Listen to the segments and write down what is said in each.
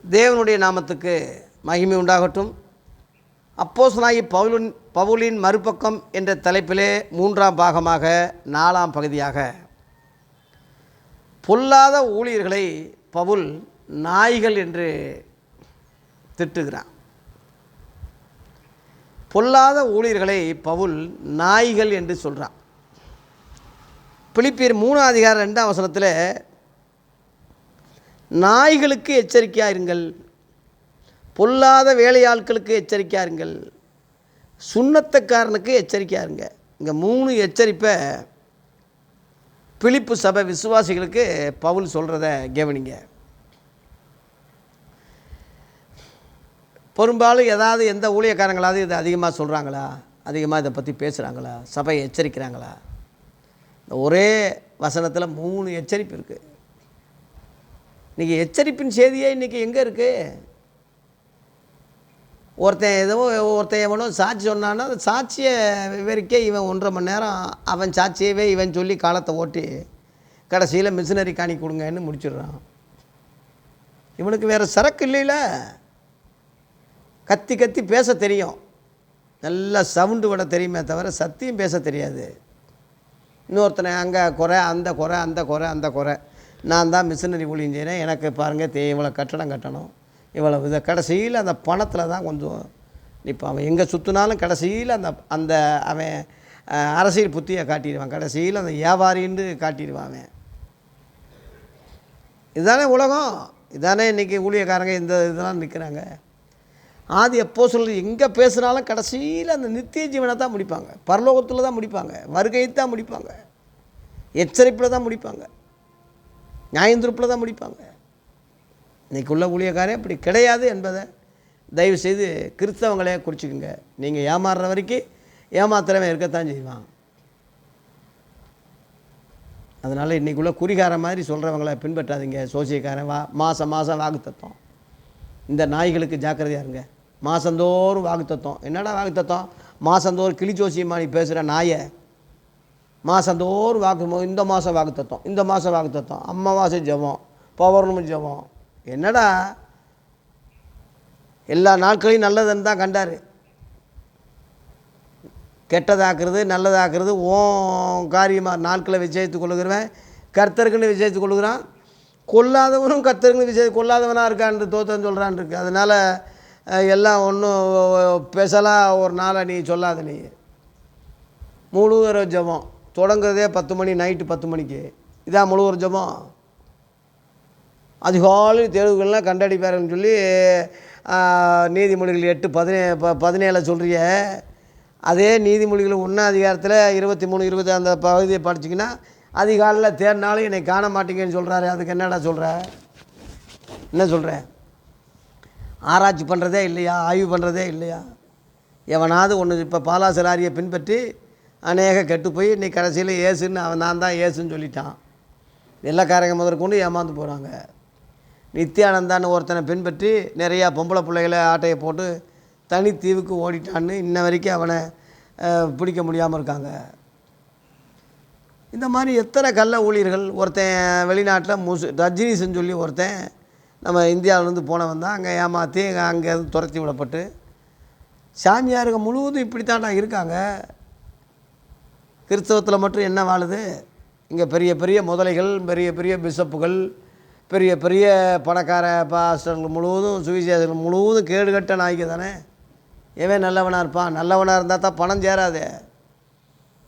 தேவனுடைய நாமத்துக்கு மகிமை உண்டாகட்டும். அப்போஸ்தலனாகிய பவுலின் மறுபக்கம் என்ற தலைப்பிலே 3ஆம் பாகமாக 4ஆம் பகுதியாக பொல்லாத ஊழியர்களை பவுல் நாய்கள் என்று திட்டுகிறான். பொல்லாத ஊழியர்களை பவுல் நாய்கள் என்று சொல்கிறான். பிலிப்பியர் 3ஆம் அதிகாரம் 2ஆம் வசனத்தில் நாய்களுக்கு எச்சரிக்கையாக இருங்கள், பொல்லாத வேலையாட்களுக்கு எச்சரிக்கையாக இருங்கள், சுண்ணத்தக்காரனுக்கு எச்சரிக்கையாக இருங்க. இங்கே 3 எச்சரிப்பை பிலிப்பு சபை விசுவாசிகளுக்கு பவுல் சொல்கிறத கவனிங்க. பெரும்பாலும் ஏதாவது எந்த ஊழியக்காரங்களாவது இதை அதிகமாக சொல்கிறாங்களா, அதிகமாக இதை பற்றி பேசுகிறாங்களா, சபையை எச்சரிக்கிறாங்களா? இந்த ஒரே வசனத்தில் 3 எச்சரிப்பு இருக்குது. இன்றைக்கி எச்சரிப்பின் செய்தியே இன்றைக்கி எங்கே இருக்குது? ஒருத்தன் எவனோ சாட்சி சொன்னான்னா அந்த சாட்சியை விவரிக்க இவன் 1.5 மணி நேரம் அவன் சாட்சியவே இவன் சொல்லி காலத்தை ஓட்டி கடைசியில் மிஷினரி காணி கொடுங்கன்னு முடிச்சிடுறான். இவனுக்கு வேறு சரக்கு இல்லைல்ல. கத்தி கத்தி பேச தெரியும், நல்லா சவுண்டு விட தெரியுமே தவிர சத்தியம் பேச தெரியாது. இன்னொருத்தனை அங்கே குறை, அந்த குறை, அந்த குறை, அந்த குறை, நான் தான் மிஷினரி ஊழியம் செய்கிறேன், எனக்கு பாருங்கள் இவ்வளோ கட்டடம் கட்டணும், இவ்வளோ இதை கடைசியில் அந்த பணத்தில் தான் கொஞ்சம் இப்போ அவன் எங்கே சுற்றினாலும் கடைசியில் அந்த அவன் அரசியல் புத்தியை காட்டிடுவான், கடைசியில் அந்த வியாபாரின்னு காட்டிடுவான் அவன். இதுதானே உலகம், இதுதானே இன்றைக்கி ஊழியக்காரங்க இந்த இதெல்லாம் நிற்கிறாங்க. ஆதி அப்போஸ்தலர் எங்கே பேசுனாலும் கடைசியில் அந்த நித்திய ஜீவனை தான் முடிப்பாங்க, பரலோகத்தில் தான் முடிப்பாங்க, வருகையை தான் முடிப்பாங்க, எச்சரிப்பில் தான் முடிப்பாங்க, நியாயந்தீர்ப்பில் தான் முடிப்பாங்க. இன்றைக்குள்ள ஊழியக்காரே அப்படி கிடையாது என்பதை தயவுசெய்து கிறிஸ்தவங்களே குறிச்சிக்குங்க. நீங்கள் ஏமாறுற வரைக்கும் ஏமாத்திரவன் இருக்கத்தான் செய்வான். அதனால் இன்றைக்குள்ள குறிகார மாதிரி சொல்கிறவங்கள பின்பற்றாதீங்க. சோசியக்காரன் மாதம் வாக்குத்தத்தம். இந்த நாய்களுக்கு ஜாக்கிரதையாக இருங்க. மாதந்தோறும் வாக்குத்தத்தம். என்னடா வாக்குத்தத்தம்? மாதந்தோறும் கிளி ஜோசியமாக நீ பேசுகிற நாயை மாதந்தோறும் இந்த மாதம் வாக்குத்தத்தம், இந்த மாதம் வாக்குத்தத்தம், அம்மாவாசை ஜபம், பௌர்ணமி ஜபம். என்னடா எல்லா நாட்களையும் நல்லதுன்னு தான் கண்டார். கெட்டதாக்குறது நல்லதாக்குறது ஓன் காரியமாக நாட்களை விஜயித்து கொள்ளுகிறவன் கர்த்தருக்குன்னு விஜயித்து கொள்ளுகிறான். கொல்லாதவனும் கர்த்தருக்குன்னு விஜய் கொல்லாதவனாக இருக்கான்னு தோத்தன்னு சொல்கிறான் இருக்கு. அதனால் எல்லாம் ஒன்றும் ஸ்பெஷலாக ஒரு நாளை நீ சொல்லாத. நீ முழுவதும் ஜபம் தொடங்குறதே 10 மணி, நைட்டு 10 மணிக்கு. இதான் முழுவதும் ஜபம். அதிகாலை தேர்வுகள்லாம் கண்டடிப்பாருன்னு சொல்லி நீதிமொழிகள் 8:17 சொல்கிறிய. அதே நீதிமொழிகள் 1ஆம் அதிகாரத்தில் 23, 20 அந்த பகுதியை படிச்சிங்கன்னா அதிகாலையில் தேர்னாலும் என்னை காண மாட்டீங்கன்னு சொல்கிறாரு. அதுக்கு என்னடா சொல்கிற? என்ன சொல்கிற? ஆராய்ச்சி பண்ணுறதே இல்லையா? ஆய்வு பண்ணுறதே இல்லையா? எவனாவது ஒன்று இப்போ பாலாசலாரியை பின்பற்றி அநேக கெட்டு போய் இன்றைக்கி கடைசியில் ஏசுன்னு நான் தான் ஏசுன்னு சொல்லிட்டான். வெள்ளைக்காரங்க முதற்கொண்டு ஏமாந்து போகிறாங்க. நித்யானந்தான்னு ஒருத்தனை பின்பற்றி நிறையா பொம்பளை பிள்ளைகளை ஆட்டையை போட்டு தனித்தீவுக்கு ஓடிட்டான்னு இன்ன வரைக்கும் அவனை பிடிக்க முடியாமல் இருக்காங்க. இந்த மாதிரி எத்தனை கள்ள ஊழியர்கள். ஒருத்தன் வெளிநாட்டில் ரஜினிஸ்ன்னு சொல்லி ஒருத்தன் நம்ம இந்தியாவிலேருந்து போனவன் தான் அங்கே ஏமாற்றி அங்கே துரத்தி விடப்பட்டு சாமியாருங்க முழுவதும் இப்படித்தாண்டா இருக்காங்க. கிறிஸ்தவத்தில் மட்டும் என்ன வாழுது? இங்கே பெரிய பெரிய முதலைகள், பெரிய பெரிய பிஷப்புகள், பெரிய பெரிய பணக்கார பாஸ்டர்கள் முழுவதும் சுவிசேஷர்கள் முழுவதும் கேடுகட்ட நாய்க்கு தானே. எவன் நல்லவனாக இருப்பான்? நல்லவனாக இருந்தால் தான் பணம் சேராது.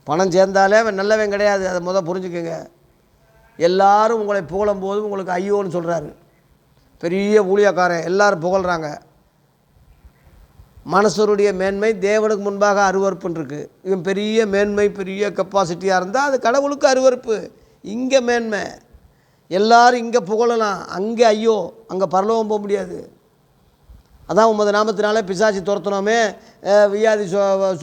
பணம் சேர்ந்தாலே அவன் நல்லவன் கிடையாது. அதை புரிஞ்சுக்கோங்க. எல்லாரும் உங்களை புகழும் போதும் உங்களுக்கு ஐயோன்னு சொல்கிறாரு. பெரிய ஊழியக்காரன் எல்லாரும் புகழ்கிறாங்க. மனுஷருடைய மேன்மை தேவனுக்கு முன்பாக அருவறுப்புன்னு இருக்குது. இவன் பெரிய மேன்மை பெரிய கெப்பாசிட்டியாக இருந்தால் அது கடவுளுக்கு அருவறுப்பு. இங்கே மேன்மை. எல்லோரும் இங்கே புகழலாம், அங்கே ஐயோ, அங்கே பரலோகம் போக முடியாது. அதான் உமது நாமத்தினாலே பிசாசி துரத்தணுமே, வியாதி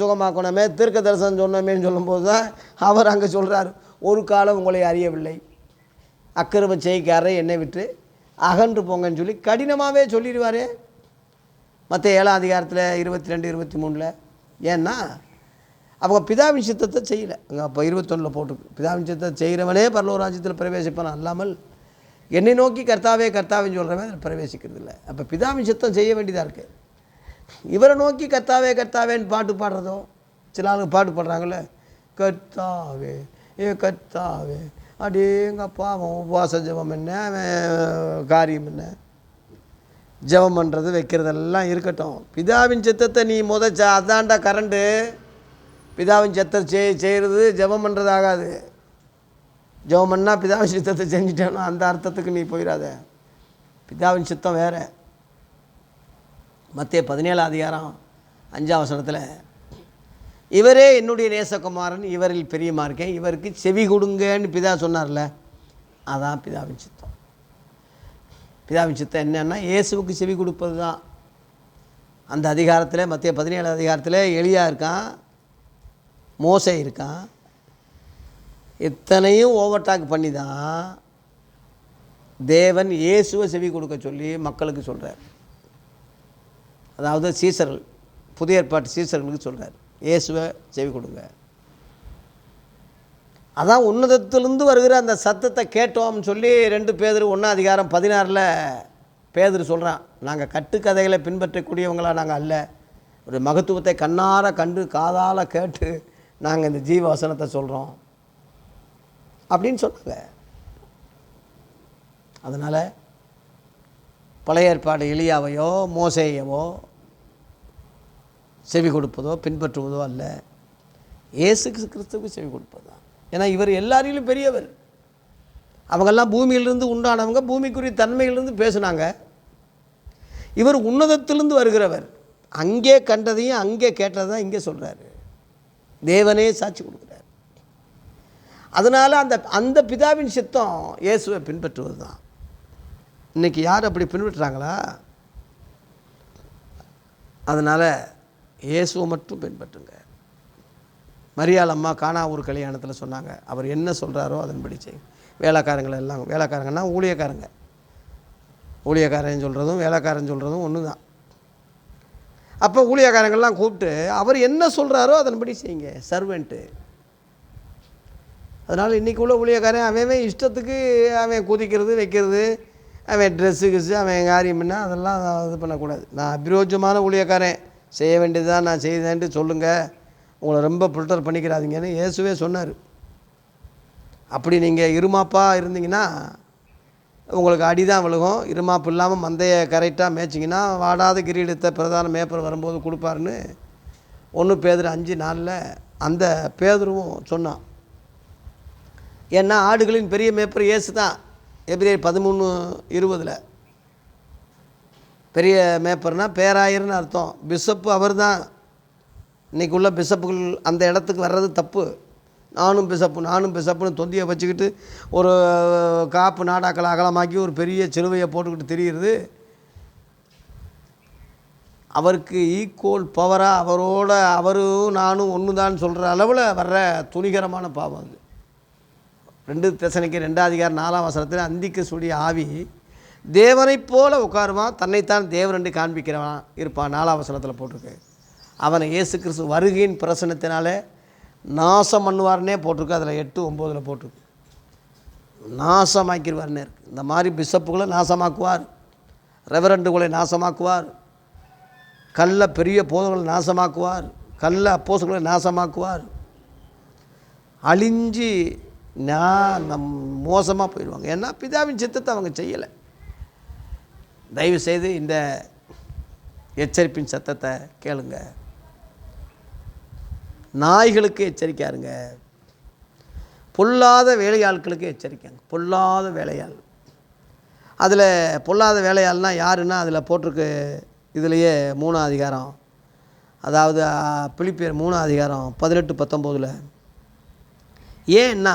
சுகமாக்கணுமே, தீர்க்க தரிசனம் சொன்னோமேன்னு சொல்லும்போது தான் அவர் அங்கே சொல்கிறார், ஒரு காலம் உங்களை அறியவில்லை, அக்கிரம செய்கைக்காரரை என்னை விட்டு அகன்று போங்கன்னு சொல்லி கடினமாகவே சொல்லிடுவார். மற்ற 7ஆம் அதிகாரத்தில் 22, 23. ஏன்னா அவங்க பிதாவின் சித்தத்தை செய்யலை. அங்கே அப்போ 21 போட்டிருக்கு, பிதாவின் சித்தத்தை செய்கிறவனே பரலோக ராஜ்யத்தில் பிரவேசிப்பான் அல்லாமல் என்னை நோக்கி கர்த்தாவே கர்த்தாவேன்னு சொல்கிறவன் அதில் பிரவேசிக்கிறது இல்லை. அப்போ பிதாவின் சித்தம் செய்ய வேண்டியதாக இருக்குது. இவரை நோக்கி கர்த்தாவே கர்த்தாவேன்னு பாட்டு பாடுறதோ, சில ஆளுங்க பாட்டு பாடுறாங்கள்ல, கர்த்தாவே கர்த்தாவே, அடேங்கப்பா அவன் உபவாச ஜெபம் என்ன, காரியம் என்ன, ஜெபம் பண்ணுறது வைக்கிறதெல்லாம் இருக்கட்டும். பிதாவின் சித்தத்தை நீ அதாண்டா கரண்டு. பிதாவின் சித்தத்தை செய்கிறது ஜெபம் பண்ணுறது ஆகாது. ஜெபம் பண்ணால் பிதாவின் சித்தத்தை செஞ்சுட்டேன்னா அந்த அர்த்தத்துக்கு நீ போயிடாத. பிதாவின் சித்தம் வேறு. மத்தேயு 17:5 இவரே என்னுடைய நேசகுமாரன், இவரில் பிரியமாக இருக்கேன், இவருக்கு செவி கொடுங்கன்னு பிதா சொன்னார்ல, அதான் பிதாவின் சித்தம். பிதாவின் சித்தம் என்னன்னா இயேசுவுக்கு செவி கொடுப்பது தான். அந்த அதிகாரத்தில் மத்தேயு 17 எலியா இருக்கான், மோசே இருக்கான். இத்தனையும் ஓவர்டாக் பண்ணி தான் தேவன் இயேசுவை செவி கொடுக்க சொல்லி மக்களுக்கு சொல்கிறார். அதாவது சீசர்கள், புதிய ஏற்பாட்டு சீசர்களுக்கு சொல்கிறார், இயேசுவை செவி கொடுங்க. அதான் உன்னதத்திலிருந்து வருகிற அந்த சத்தத்தை கேட்டோம்னு சொல்லி 2 பேதுரு 1:16 பேதுரு சொல்கிறான். நாங்கள் கட்டுக்கதைகளை பின்பற்றக்கூடியவங்களாக நாங்கள் அல்ல, ஒரு மகத்துவத்தை கண்ணார கண்டு காதால் கேட்டு நாங்கள் இந்த ஜீவ வசனத்தை சொல்கிறோம் அப்படின்னு சொன்னாங்க. அதனால் பழைய ஏற்பாடு எலியாவையோ மோசேயவோ செவி கொடுப்பதோ பின்பற்றுவதோ அல்ல, இயேசு கிறிஸ்துவுக்கு செவி கொடுப்பது தான். ஏன்னா இவர் எல்லாரிலும் பெரியவர். அவங்கெல்லாம் பூமியிலிருந்து உண்டானவங்க, பூமிக்குரிய தன்மையிலிருந்து பேசுனாங்க. இவர் உன்னதத்திலிருந்து வருகிறவர். அங்கே கண்டதையும் அங்கே கேட்டதான் இங்கே சொல்கிறாரு. தேவனே சாட்சி கொடுக்குறார். அதனால் அந்த பிதாவின் சித்தம் இயேசுவை பின்பற்றுவது தான். இன்றைக்கி யார் அப்படி பின்பற்றுறாங்களா? அதனால் இயேசுவை மட்டும் பின்பற்றுங்க. மரியாள் அம்மா கானா ஊர் கல்யாணத்தில் சொன்னாங்க, அவர் என்ன சொல்கிறாரோ அதன்படி செய்யும். வேலைக்காரங்களை எல்லாம், வேலைக்காரங்கன்னா ஊழியக்காரங்க, ஊழியக்காரன் சொல்கிறதும் வேலைக்காரன் சொல்கிறதும் ஒன்று தான். அப்போ ஊழியக்காரங்கள்லாம் கூப்பிட்டு அவர் என்ன சொல்கிறாரோ அதன்படி செய்யுங்க, சர்வெண்ட்டு. அதனால் இன்றைக்கி உள்ள ஊழியக்காரன் அவன் இஷ்டத்துக்கு அவன் குதிக்கிறது வைக்கிறது, அவன் ட்ரெஸ்ஸு கிஸ்ஸு அவன் காரியம் என்ன, அதெல்லாம் இது பண்ணக்கூடாது. நான் அபிரோஜமான ஊழியக்காரன், செய்ய வேண்டியதுதான் நான் செய்தேன்ட்டு சொல்லுங்கள், உங்களை ரொம்ப ஃபில்டர் பண்ணிக்கிறாதீங்கன்னு இயேசுவே சொன்னார். அப்படி நீங்கள் இருமாப்பாக இருந்தீங்கன்னா உங்களுக்கு அடி தான் விழுகும். இருமாப்பு இல்லாமல் மந்தையை கரெக்டாக மேய்ச்சிங்கன்னா வாடாத கிரீடத்தை பிரதான மேய்ப்பர் வரும்போது கொடுப்பாருன்னு 1 பேதுரு 5:4 அந்த பேதுருவும் சொன்னான். ஏன்னா ஆடுகளின் பெரிய மேய்ப்பர் இயேசு தான். எபிரேயர் 13:20 பெரிய மேய்ப்பர்னால் பேராயர்னு அர்த்தம். பிஷப்பு அவர் தான். இன்றைக்கி உள்ள பிஷப்புகள் அந்த இடத்துக்கு வர்றது தப்பு. நானும் பிஷப்புன்னு தொந்தியை வச்சுக்கிட்டு ஒரு காப்பு நாடாக்களை அகலமாக்கி ஒரு பெரிய சிலுவையை போட்டுக்கிட்டு தெரிகிறது. அவருக்கு ஈக்குவல் பவராக அவரோட அவரும் நானும் ஒன்று தான் சொல்கிற அளவில் வர்ற துணிகரமான பாவம் அது. 2 தெசலோனிக்கேயர் 2:4 அந்திக்கசுடைய ஆவி தேவனைப் போல உட்காருவான், தன்னைத்தான் தேவன் என்று காண்பிக்கிறவன் இருப்பான். 4 போட்டிருக்கு. அவனை இயேசு கிறிஸ்து வருகையின் பிரசனத்தினாலே நாசம் பண்ணுவார்னே போட்டிருக்கு. அதில் 8:9 போட்டிருக்கு. நாசமாக்கிடுவார்னே இருக்குது. இந்த மாதிரி பிஷப்புகளை நாசமாக்குவார், ரெவரண்டுகளை நாசமாக்குவார், கள்ள பெரிய போதகளை நாசமாக்குவார், கள்ள அப்போஸ்தலர்களை நாசமாக்குவார். அழிஞ்சு மோசமாக போயிடுவாங்க. ஏன்னா பிதாவின் சித்தத்தை அவங்க செய்யலை. தயவுசெய்து இந்த எச்சரிப்பின் சத்தத்தை கேளுங்க. நாய்களுக்கு எச்சரிக்காருங்க, பொல்லாத வேலையாட்களுக்கு எச்சரிக்காங்க. பொல்லாத வேலையாள், அதில் பொல்லாத வேலையாள்னால் யாருன்னா அதில் போட்டிருக்கு. இதுலேயே 3ஆம் அதிகாரம், அதாவது பிலிப்பியர் 3ஆம் அதிகாரம் 18-19 ஏன்னா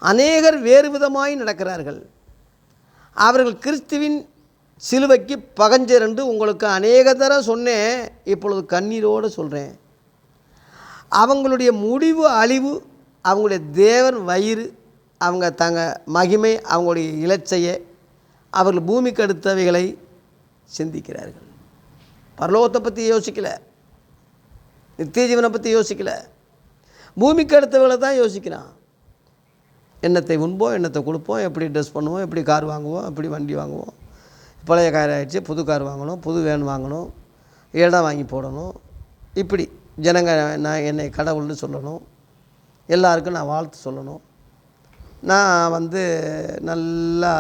அநேகர் வேறு விதமாய் நடக்கிறார்கள், அவர்கள் கிறிஸ்துவின் சிலுவைக்கு பகஞ்சர் என்று உங்களுக்கு அநேக தடவை சொன்னேன், இப்பொழுது கண்ணீரோடு சொல்கிறேன். அவங்களுடைய முடிவு அழிவு, அவங்களுடைய தேவன் வயிறு, அவங்க தங்க மகிமை, அவங்களுடைய இலச்சையை, அவர்கள் பூமிக்கு அடுத்தவைகளை சிந்திக்கிறார்கள். பரலோகத்தை பற்றி யோசிக்கலை, நித்திய ஜீவனை பற்றி யோசிக்கலை, பூமிக்கு அடுத்தவர்களை தான் யோசிக்கிறான். எண்ணத்தை உண்போம், எண்ணத்தை கொடுப்போம், எப்படி ட்ரெஸ் பண்ணுவோம், எப்படி கார் வாங்குவோம், எப்படி வண்டி வாங்குவோம். பழைய கார் ஆகிடுச்சு, புது கார் வாங்கணும், புது வேன் வாங்கணும், இடம் வாங்கி போடணும். இப்படி ஜனங்க நான் என்னை கடவுள்னு சொல்லணும், எல்லாருக்கும் நான் வாழ்த்து சொல்லணும். நான் நல்லா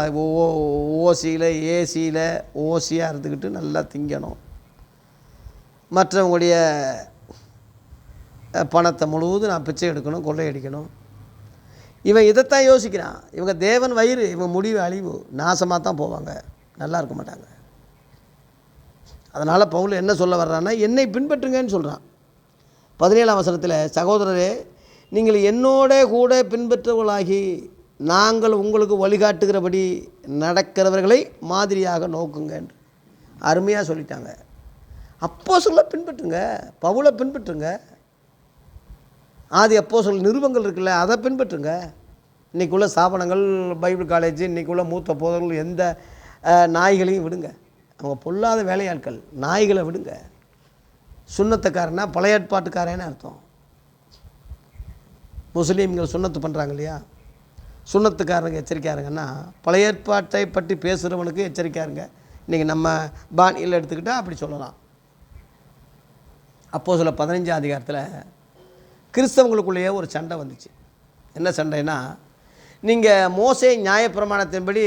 ஓசியில் ஏசியில் ஓசியாக இருந்துக்கிட்டு நல்லா திங்கணும். மற்றவங்களுடைய பணத்தை முழுவதும் நான் பிச்சை எடுக்கணும், கொள்ளையடிக்கணும். இவன் இதைத்தான் யோசிக்கிறான். இவங்க தேவன் வயிறு, இவங்க முடிவு அழிவு, நாசமாக தான் போவாங்க, நல்லா இருக்க மாட்டாங்க. அதனால் பவுல் என்ன சொல்ல வர்றான்னா, என்னை பின்பற்றுங்கன்னு சொல்கிறான். 17ஆம் வசனத்தில், சகோதரரே நீங்கள் என்னோட கூட பின்பற்றுவர்களாகி நாங்கள் உங்களுக்கு வழிகாட்டுகிறபடி நடக்கிறவர்களை மாதிரியாக நோக்குங்க என்று அருமையாக சொல்லிட்டாங்க. அப்போஸ்தலரை பின்பற்றுங்க, பவுலை பின்பற்றுங்க, ஆதி அப்போஸ்தலர் நிருபங்கள் இருக்குல்ல அதை பின்பற்றுங்க. இன்றைக்குள்ள ஸ்தாபனங்கள், பைபிள் காலேஜ், இன்றைக்குள்ள மூத்த போதர்கள் எந்த நாய்களையும் விடுங்க. அவங்க பொல்லாத வேலையாட்கள், நாய்களை விடுங்க. சுன்னத்துக்காரனா பழைய ஏற்பாட்டுக்காரன்னு அர்த்தம். முஸ்லீம்கள் சுன்னத்து பண்ணுறாங்க இல்லையா, சுன்னத்துக்காரங்க எச்சரிக்கையாருங்கன்னா பழைய ஏற்பாட்டை பற்றி பேசுகிறவனுக்கு எச்சரிக்கையாருங்க. இன்றைக்கி நம்ம பாணியில் எடுத்துக்கிட்டால் அப்படி சொல்லலாம். அப்போஸ்தலர் 15ஆம் அதிகாரத்தில் கிறிஸ்தவங்களுக்குள்ளேயே ஒரு சண்டை வந்துச்சு. என்ன சண்டைன்னா, நீங்கள் மோசே நியாயப்பிரமாணத்தின்படி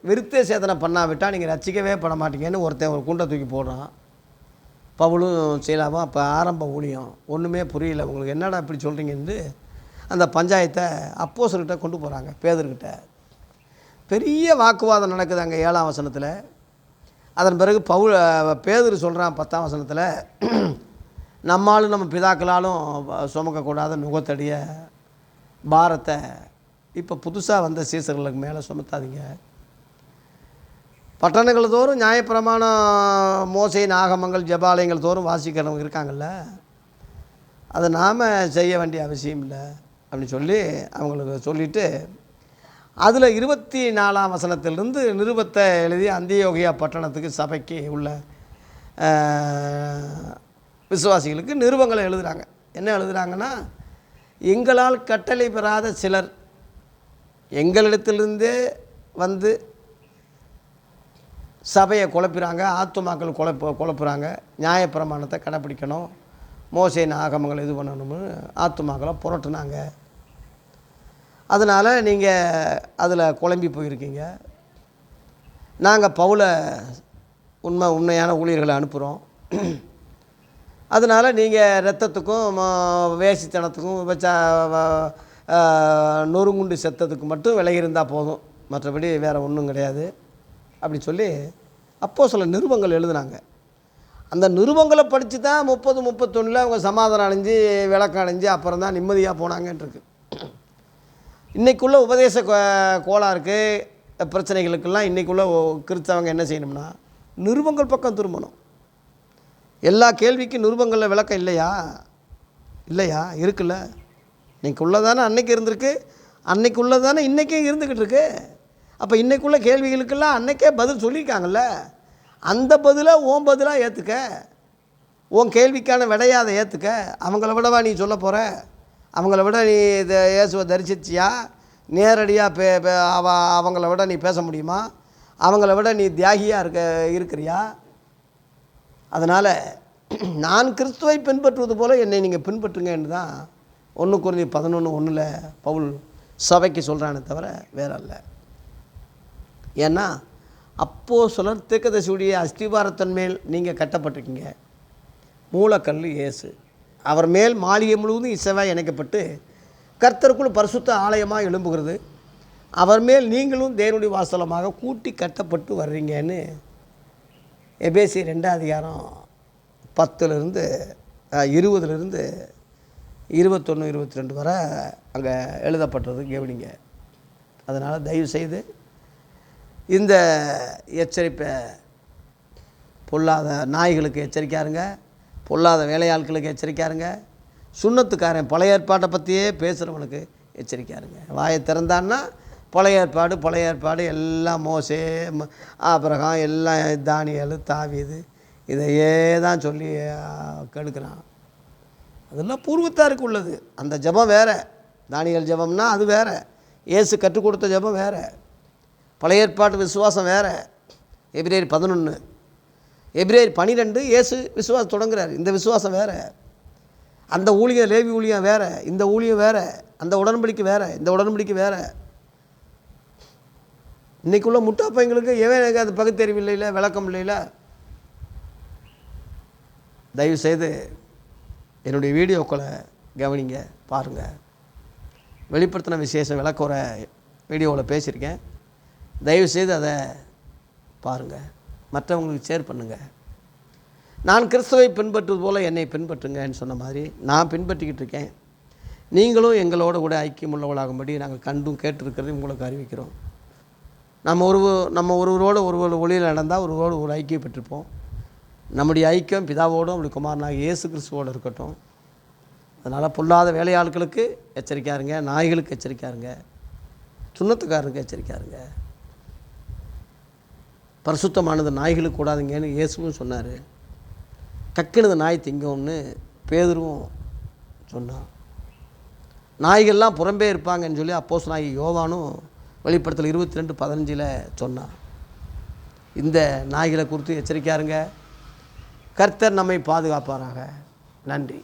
விருத்த சேதனை பண்ணாவிட்டால் நீங்கள் ரட்சிக்கவே பண்ண மாட்டீங்கன்னு ஒருத்தன் ஒரு குண்டை தூக்கி போடுறான். பவுலும் சீலாவும் அப்போ ஆரம்ப ஊழியம், ஒன்றுமே புரியல, உங்களுக்கு என்னடா இப்படி சொல்கிறீங்கன்னு அந்த பஞ்சாயத்தை அப்போஸ்தலர்கிட்ட கொண்டு போகிறாங்க, பேதுருக்கிட்ட. பெரிய வாக்குவாதம் நடக்குது அங்கே 7ஆம் வசனத்தில். அதன் பிறகு பேதுரு சொல்கிறான் 10ஆம் வசனத்தில், நம்மாலும் நம்ம பிதாக்களாலும் சுமக்கக்கூடாத நுகத்தடிய பாரத்தை இப்போ புதுசாக வந்த சீசர்களுக்கு மேலே சுமத்தாதீங்க. பட்டணங்கள் தோறும் நியாயப்பிரமாணம், மோசையின் ஆகமங்கள், ஜெபாலயங்கள் தோறும் வாசிக்கிறவங்க இருக்காங்கள்ல, அதை நாம் செய்ய வேண்டிய அவசியம் இல்லை அப்படின்னு சொல்லி அவங்களுக்கு சொல்லிவிட்டு, அதில் 24ஆம் வசனத்திலிருந்து நிருபத்தை எழுதி அந்தியோகியா பட்டணத்துக்கு சபைக்கு உள்ள விசுவாசிகளுக்கு நிருபங்களை எழுதுகிறாங்க. என்ன எழுதுகிறாங்கன்னா, எங்களால் கட்டளை பெறாத சிலர் எங்களிடத்திலிருந்தே வந்து சபையை குழப்புறாங்க, ஆத்துமாக்கள் குழப்புறாங்க, நியாயப்பிரமாணத்தை கடைப்பிடிக்கணும், மோசேயின் ஆகமங்களை இது பண்ணணும்னு ஆத்துமாக்களை புரட்டுனாங்க. அதனால் நீங்கள் அதில் குழம்பி போயிருக்கீங்க. நாங்கள் பவுலை உண்மையான ஊழியர்களை அனுப்புகிறோம். அதனால் நீங்கள் இரத்தத்துக்கும் வேசித்தனத்துக்கும் நொறுங்குண்டு செத்ததுக்கு மட்டும் விலகி இருந்தால் போதும், மற்றபடி வேறு ஒன்றும் கிடையாது அப்படி சொல்லி அப்போஸ்தலர் நிருபங்கள் எழுதுனாங்க. அந்த நிருபங்களை படித்து தான் 30-31 அவங்க சமாதானம் அடைஞ்சு விளக்கம் அடைஞ்சு அப்புறம் தான் நிம்மதியாக போனாங்கன்றிருக்கு. இன்றைக்குள்ள உபதேச கோளாறுக்கு பிரச்சனைகளுக்கெல்லாம் இன்றைக்குள்ள கிறிஸ்தவங்க என்ன செய்யணும்னா, நிருபங்கள் பக்கம் திரும்பணும். எல்லா கேள்விக்கும் நிருபங்களில் விளக்கம் இல்லையா இருக்குல்ல. இன்றைக்கு உள்ளதானே அன்னைக்கு இருந்திருக்கு, அன்னைக்கு உள்ளதானே இன்றைக்கும் இருந்துக்கிட்டு இருக்கு. அப்போ இன்றைக்குள்ள கேள்விகளுக்கெல்லாம் அன்றைக்கே பதில் சொல்லியிருக்காங்கல்ல, அந்த பதிலை ஓன் பதிலாக ஏற்றுக்க, உன் கேள்விக்கான விடையாதை ஏற்றுக்க. அவங்கள விடவா நீ சொல்ல போகிற? அவங்கள விட நீ இதை இயேசுவை தரிசிச்சியா? நேரடியாக அவங்கள விட நீ பேச முடியுமா? அவங்கள விட நீ தியாகியாக இருக்கிறியா? அதனால் நான் கிறிஸ்துவை பின்பற்றுவது போல் என்னை நீங்கள் பின்பற்றுங்கன்னு தான் 1 கொரிந்தியர் 11:1 பவுல் சபைக்கு சொல்கிறானே தவிர வேற அல்ல. ஏன்னா அப்போஸ்தலர் தீர்க்கதரிசியுடைய அஸ்திபாரத்தின் மேல் நீங்கள் கட்டப்பட்டிருக்கீங்க. மூலக்கல் இயேசு, அவர் மேல் மாளிகை முழுவதும் இசைவாய் இணைக்கப்பட்டு கர்த்தருக்குள் பரிசுத்த ஆலயமாக எழும்புகிறது. அவர் மேல் நீங்களும் தேவனுடைய வாசலமாக கூட்டி கட்டப்பட்டு வர்றீங்கன்னு எபேசியர் 2ஆம் அதிகாரம் 10 20 21 22 வரை அங்கே எழுதப்பட்டது கவனிங்க. அதனால் தயவுசெய்து இந்த எச்சரிப்பை பொல்லாத நாய்களுக்கு எச்சரிக்காருங்க, பொல்லாத வேலையாட்களுக்கு எச்சரிக்காருங்க, சுண்ணத்துக்காரன் பழைய ஏற்பாட்டை பற்றியே பேசுகிறவனுக்கு எச்சரிக்காருங்க. வாயை திறந்தான்னா பழைய ஏற்பாடு எல்லாம் மோசே, ஆபிரகாம், எல்லாம் தானியேல், தாவீது, இதையே தான் சொல்லி கெடுக்கிறான். அதெல்லாம் பூர்வத்தாருக்கு உள்ளது. அந்த ஜெபம் வேறு, தானியேல் ஜெபம்னா அது வேறு, இயேசு கற்றுக் கொடுத்த ஜெபம் வேறு, பழைய ஏற்பாட்டு விசுவாசம் வேறு. எபிரேயர் 11, எபிரேயர் 12 இயேசு விசுவாசம் தொடங்குறார். இந்த விசுவாசம் வேறு. அந்த ஊழியம் லேவி ஊழியம் வேறு, இந்த ஊழியம் வேறு. அந்த உடன்படிக்கை வேறு, இந்த உடன்படிக்கை வேறு. இன்றைக்குள்ள முட்டா பையங்களுக்கு எனக்கு அது பகுத்தறிவு இல்லைல்ல, விளக்கம் இல்லைல்ல. தயவுசெய்து என்னுடைய வீடியோக்களை கவனிங்க, பாருங்கள். வெளிப்படுத்தின விசேஷம் விளக்குற வீடியோவில் பேசியிருக்கேன். தயவுசெய்து அதை பாருங்கள், மற்றவங்களுக்கு ஷேர் பண்ணுங்கள். நான் கிறிஸ்துவை பின்பற்றுவது போல் என்னை பின்பற்றுங்கன்னு சொன்ன மாதிரி நான் பின்பற்றிக்கிட்டு இருக்கேன். நீங்களும் எங்களோட கூட ஐக்கியம் உள்ளவளாகும்படி நாங்கள் கண்டும் கேட்டிருக்கிறது உங்களுக்கு அறிவிக்கிறோம். நம்ம ஒருவரோடு ஒளியில் நடந்தால் ஒருவரோடு ஒரு ஐக்கியம் பெற்றிருப்போம். நம்முடைய ஐக்கியம் பிதாவோடும் அப்படி குமாரனாக இயேசு கிறிஸ்துவோடு இருக்கட்டும். அதனால் பொல்லாத வேலையாட்களுக்கு எச்சரிக்கையாருங்க, நாய்களுக்கு எச்சரிக்கையாருங்க, சுண்ணத்துக்காரருக்கு எச்சரிக்கையாருங்க. பரிசுத்தமானது நாய்களுக்கு கூடாதுங்கன்னு இயேசுவும் சொன்னார். கக்கினது நாய் திங்கும்னு பேதுருவும் சொன்னான். நாய்கள்லாம் புறம்பே இருப்பாங்கன்னு சொல்லி அப்போஸ்தலனாகிய யோவானும் வெளிப்படுத்தல் 22:15 சொன்னான். இந்த நாய்களை குறித்து எச்சரிக்கையாருங்க. கர்த்தர் நம்மை பாதுகாப்பாராக. நன்றி.